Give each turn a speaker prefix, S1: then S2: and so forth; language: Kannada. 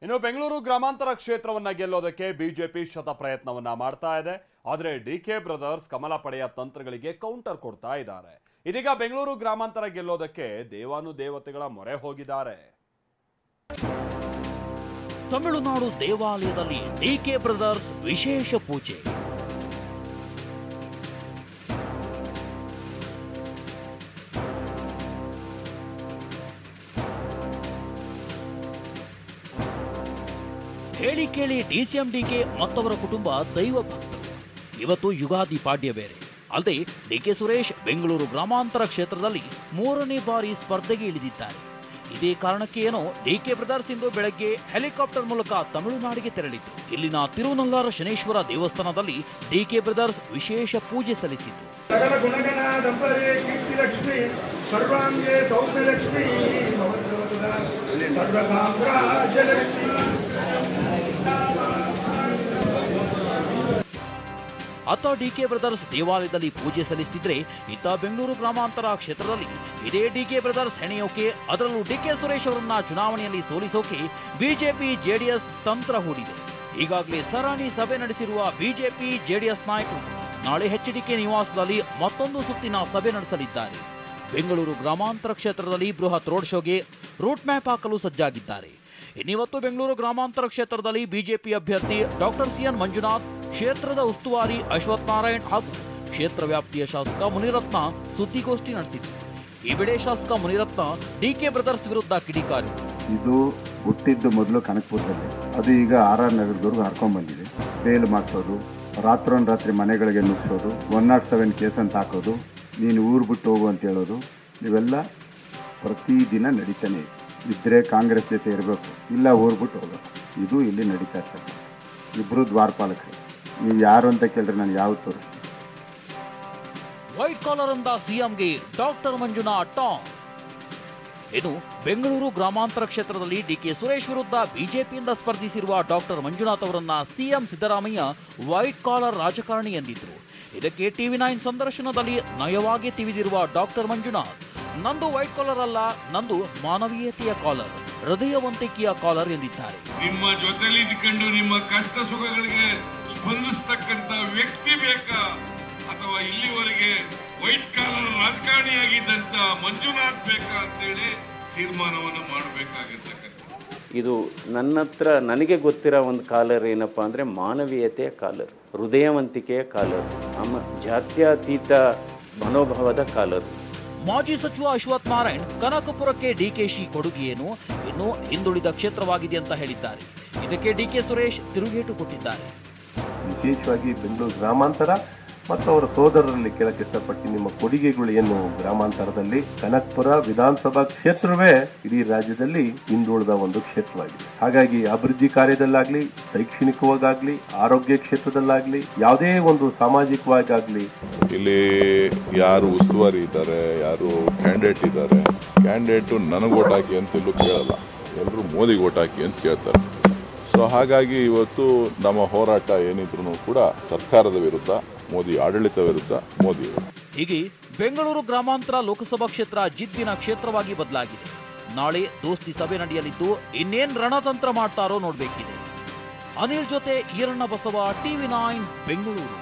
S1: ಇನ್ನು ಬೆಂಗಳೂರು ಗ್ರಾಮಾಂತರ ಕ್ಷೇತ್ರವನ್ನ ಗೆಲ್ಲೋದಕ್ಕೆ ಬಿಜೆಪಿ ಶತ ಪ್ರಯತ್ನವನ್ನ ಮಾಡ್ತಾ ಇದೆ. ಆದರೆ ಡಿಕೆ ಬ್ರದರ್ಸ್ ಕಮಲ ಪಡೆಯ ತಂತ್ರಗಳಿಗೆ ಕೌಂಟರ್ ಕೊಡ್ತಾ ಇದ್ದಾರೆ. ಇದೀಗ ಬೆಂಗಳೂರು ಗ್ರಾಮಾಂತರ ಗೆಲ್ಲೋದಕ್ಕೆ ದೇವಾನುದೇವತೆಗಳ ಮೊರೆ ಹೋಗಿದ್ದಾರೆ.
S2: ತಮಿಳುನಾಡು ದೇವಾಲಯದಲ್ಲಿ ಡಿಕೆ ಬ್ರದರ್ಸ್ ವಿಶೇಷ ಪೂಜೆ. ಹೇಳಿ ಕೇಳಿ ಡಿಸಿಎಂ ಡಿಕೆ ಮತ್ತವರ ಕುಟುಂಬ ದೈವ ಭಕ್ತರು. ಇವತ್ತು ಯುಗಾದಿ ಪಾಡ್ಯ ಬೇರೆ. ಅಲ್ಲದೆ ಡಿಕೆ ಸುರೇಶ್ ಬೆಂಗಳೂರು ಗ್ರಾಮಾಂತರ ಕ್ಷೇತ್ರದಲ್ಲಿ 3ನೇ ಬಾರಿ ಸ್ಪರ್ಧೆಗೆ ಇಳಿದಿದ್ದಾರೆ. ಇದೇ ಕಾರಣಕ್ಕೆ ಏನೋ ಡಿಕೆ ಬ್ರದರ್ಸ್ ಇಂದು ಬೆಳಗ್ಗೆ ಹೆಲಿಕಾಪ್ಟರ್ ಮೂಲಕ ತಮಿಳುನಾಡಿಗೆ ತೆರಳಿತು. ಇಲ್ಲಿನ ತಿರುನಲ್ಲಾರ ಶನೇಶ್ವರ ದೇವಸ್ಥಾನದಲ್ಲಿ ಡಿಕೆ ಬ್ರದರ್ಸ್ ವಿಶೇಷ ಪೂಜೆ ಸಲ್ಲಿಸಿತು.
S3: ಸಕಲ ಗುಣಗಣ ದಂಪತಿ ಕೀರ್ತಿ ಲಕ್ಷ್ಮಿ ಸರ್ವಾಂಗೆ ಸೌಮ್ಯ ಲಕ್ಷ್ಮಿ ಸರ್ವ ಸಾಮ್ರಾಜ್ಯ ಲಕ್ಷ್ಮಿ.
S2: ಅತ್ತ ಡಿಕೆ ಬ್ರದರ್ಸ್ ದೇವಾಲಯದಲ್ಲಿ ಪೂಜೆ ಸಲ್ಲಿಸುತ್ತಿದ್ರೆ, ಇತ್ತ ಬೆಂಗಳೂರು ಗ್ರಾಮಾಂತರ ಕ್ಷೇತ್ರದಲ್ಲಿ ಇದೇ ಡಿಕೆ ಬ್ರದರ್ಸ್ ಹೆಣೆಯೋಕೆ, ಅದರಲ್ಲೂ ಡಿಕೆ ಸುರೇಶ್ ಅವರನ್ನ ಚುನಾವಣೆಯಲ್ಲಿ ಸೋಲಿಸೋಕೆ ಬಿಜೆಪಿ ಜೆಡಿಎಸ್ ತಂತ್ರ ಹೂಡಿದೆ. ಈಗಾಗಲೇ ಸರಣಿ ಸಭೆ ನಡೆಸಿರುವ ಬಿಜೆಪಿ ಜೆಡಿಎಸ್ ನಾಯಕರು ನಾಳೆ ಎಚ್ಡಿಕೆ ನಿವಾಸದಲ್ಲಿ ಮತ್ತೊಂದು ಸುತ್ತಿನ ಸಭೆ ನಡೆಸಲಿದ್ದಾರೆ. ಬೆಂಗಳೂರು ಗ್ರಾಮಾಂತರ ಕ್ಷೇತ್ರದಲ್ಲಿ ಬೃಹತ್ ರೋಡ್ ಶೋಗೆ ರೂಟ್ ಮ್ಯಾಪ್ ಹಾಕಲು ಸಜ್ಜಾಗಿದ್ದಾರೆ. ಇನ್ನಿವತ್ತು ಬೆಂಗಳೂರು ಗ್ರಾಮಾಂತರ ಕ್ಷೇತ್ರದಲ್ಲಿ ಬಿಜೆಪಿ ಅಭ್ಯರ್ಥಿ ಡಾಕ್ಟರ್ ಸಿಎನ್ ಮಂಜುನಾಥ್, ಕ್ಷೇತ್ರದ ಉಸ್ತುವಾರಿ ಅಶ್ವಥ್ ನಾರಾಯಣ್ ಹಾಗೂ ಕ್ಷೇತ್ರ ವ್ಯಾಪ್ತಿಯ ಶಾಸಕ ಮುನಿರತ್ನ ಸುದ್ದಿಗೋಷ್ಠಿ ನಡೆಸಿದರು. ಈ ವೇಳೆ ಶಾಸಕ ಮುನಿರತ್ನ ಡಿಕೆ ಬ್ರದರ್ಸ್ ವಿರುದ್ಧ ಕಿಡಿಕಾರಿ.
S4: ಇದು ಹುಟ್ಟಿದ್ದು ಮೊದಲು ಕನಕಪುರದಲ್ಲಿ, ಅದು ಈಗ RR ನಗರದವರೆಗೂ ಹರ್ಕೊಂಡ್ ಬಂದಿದೆ. ಬೇಲ್ ಮಾಡಿಸೋದು, ರಾತ್ರಿ ಮನೆಗಳಿಗೆ ನುಗ್ಸೋದು, 107 ಕೇಸ್ ಅಂತ ಹಾಕೋದು, ನೀನು ಊರು ಬಿಟ್ಟು ಹೋಗು ಅಂತ ಹೇಳೋದು, ಇವೆಲ್ಲ ಪ್ರತಿದಿನ ನಡೀತಾನೆ ಇದೆ. ಇದ್ರೆ ಕಾಂಗ್ರೆಸ್ ಜೊತೆ ಇರಬೇಕು, ಇಲ್ಲ ಊರು ಬಿಟ್ಟು ಹೋಗಬೇಕು. ಇದು ಇಲ್ಲಿ ನಡೀತಾ ಇರ್ತದೆ. ಇಬ್ಬರು ದ್ವಾರಪಾಲಕರು. ನೀವು ಯಾರು ಅಂತ ಕೇಳಿದ್ರೆ ನಾನು ಯಾವ ತೋರಿಸ್ತೀನಿ.
S2: ವೈಟ್ ಕಾಲರ್ ಅಂದ ಸಿಎಂಗೆ ಡಾಕ್ಟರ್ ಮಂಜುನಾಥ್ ಟಾಂಗ್. ಇನ್ನು ಬೆಂಗಳೂರು ಗ್ರಾಮಾಂತರ ಕ್ಷೇತ್ರದಲ್ಲಿ ಡಿಕೆ ಸುರೇಶ್ ವಿರುದ್ಧ ಬಿಜೆಪಿಯಿಂದ ಸ್ಪರ್ಧಿಸಿರುವ ಡಾಕ್ಟರ್ ಮಂಜುನಾಥ್ ಅವರನ್ನ ಸಿಎಂ ಸಿದ್ದರಾಮಯ್ಯ ವೈಟ್ ಕಾಲರ್ ರಾಜಕಾರಣಿ ಎಂದಿದ್ರು. ಇದಕ್ಕೆ TV9 ಸಂದರ್ಶನದಲ್ಲಿ ನಯವಾಗಿ ತಿವಿದಿರುವ ಡಾಕ್ಟರ್ ಮಂಜುನಾಥ್, ನಂದು ವೈಟ್ ಕಾಲರ್ ಅಲ್ಲ, ನಂದು ಮಾನವೀಯತೆಯ ಕಾಲರ್, ಹೃದಯವಂತಿಕೆಯ ಕಾಲರ್ ಎಂದಿದ್ದಾರೆ.
S5: ನಿಮ್ಮ ಜೊತೆಲಿ ಇದ್ಕೊಂಡು ನಿಮ್ಮ ಕಷ್ಟ ಸುಖಗಳಿಗೆ ಸ್ಪಂದಿಸತಕ್ಕಂತ ವ್ಯಕ್ತಿ ಬೇಕಾ, ಅಥವಾ ಇಲ್ಲಿವರೆಗೆ ವೈಟ್ ಕಾಲರ್ ರಾಜಕಾರಣಿಯಾಗಿದ್ದಂತ ಮಂಜುನಾಥ್ ಬೇಕಾ ಅಂತೇಳಿ ತೀರ್ಮಾನವನ್ನು ಮಾಡಬೇಕಾಗಿರ್ತಕ್ಕಂಥ.
S6: ಇದು ನನ್ನ ಹತ್ರ ನನಗೆ ಗೊತ್ತಿರೋ ಒಂದು ಕಾಲರ್ ಏನಪ್ಪ ಅಂದರೆ ಮಾನವೀಯತೆಯ ಕಾಲರ್, ಹೃದಯವಂತಿಕೆಯ ಕಾಲರ್, ನಮ್ಮ ಜಾತ್ಯತೀತ ಮನೋಭಾವದ ಕಾಲರ್.
S2: ಮಾಜಿ ಸಚಿವ ಅಶ್ವಥ್ ನಾರಾಯಣ್ ಕನಕಪುರಕ್ಕೆ ಡಿಕೆಶಿ ಕೊಡುಗೆಯೇನು, ಇನ್ನು ಹಿಂದುಳಿದ ಕ್ಷೇತ್ರವಾಗಿದೆ ಅಂತ ಹೇಳಿದ್ದಾರೆ. ಇದಕ್ಕೆ ಡಿಕೆ ಸುರೇಶ್ ತಿರುಗೇಟು ಕೊಟ್ಟಿದ್ದಾರೆ.
S7: ವಿಶೇಷವಾಗಿ ಬೆಂಗಳೂರು ಗ್ರಾಮಾಂತರ ಮತ್ತು ಅವರ ಸೋದರರಲ್ಲಿ ಕೇಳಕ್ಕೆ ಇಷ್ಟಪಟ್ಟು, ನಿಮ್ಮ ಕೊಡುಗೆಗಳು ಏನು ಗ್ರಾಮಾಂತರದಲ್ಲಿ? ಕನಕಪುರ ವಿಧಾನಸಭಾ ಕ್ಷೇತ್ರವೇ ಇಡೀ ರಾಜ್ಯದಲ್ಲಿ ಹಿಂದುಳಿದ ಒಂದು ಕ್ಷೇತ್ರವಾಗಿದೆ. ಹಾಗಾಗಿ ಅಭಿವೃದ್ಧಿ ಕಾರ್ಯದಲ್ಲಾಗ್ಲಿ, ಶೈಕ್ಷಣಿಕವಾಗಲಿ, ಆರೋಗ್ಯ ಕ್ಷೇತ್ರದಲ್ಲಾಗ್ಲಿ, ಯಾವುದೇ ಒಂದು ಸಾಮಾಜಿಕವಾಗಲಿ
S8: ಇಲ್ಲಿ ಯಾರು ಉಸ್ತುವಾರಿ ಇದ್ದಾರೆ, ಯಾರು ಕ್ಯಾಂಡಿಡೇಟ್ ಇದ್ದಾರೆ, ಕ್ಯಾಂಡಿಡೇಟು ನನಗೆ ಓಟ್ ಹಾಕಿ ಅಂತ ಎಲ್ಲೂ ಕೇಳಲ್ಲ, ಎಲ್ಲರೂ ಮೋದಿಗೆ ಓಟ್ ಹಾಕಿ ಅಂತ ಕೇಳ್ತಾರೆ. ಸೊ ಹಾಗಾಗಿ ಇವತ್ತು ನಮ್ಮ ಹೋರಾಟ ಏನಿದ್ರು ಕೂಡ ಸರ್ಕಾರದ ವಿರುದ್ಧ, ಮೋದಿ ಆಡಳಿತ ವಿರುದ್ಧ, ಮೋದಿ.
S2: ಹೀಗೆ ಬೆಂಗಳೂರು ಗ್ರಾಮಾಂತರ ಲೋಕಸಭಾ ಕ್ಷೇತ್ರ ಜಿದ್ದಿನ ಕ್ಷೇತ್ರವಾಗಿ ಬದಲಾಗಿದೆ. ನಾಳೆ ದೋಸ್ತಿ ಸಭೆ ನಡೆಯಲಿದ್ದು ಇನ್ನೇನ್ ರಣತಂತ್ರ ಮಾಡ್ತಾರೋ ನೋಡ್ಬೇಕಿದೆ. ಅನಿಲ್ ಜೊತೆ ಈರಣ್ಣ ಬಸವ, TV9 ಬೆಂಗಳೂರು.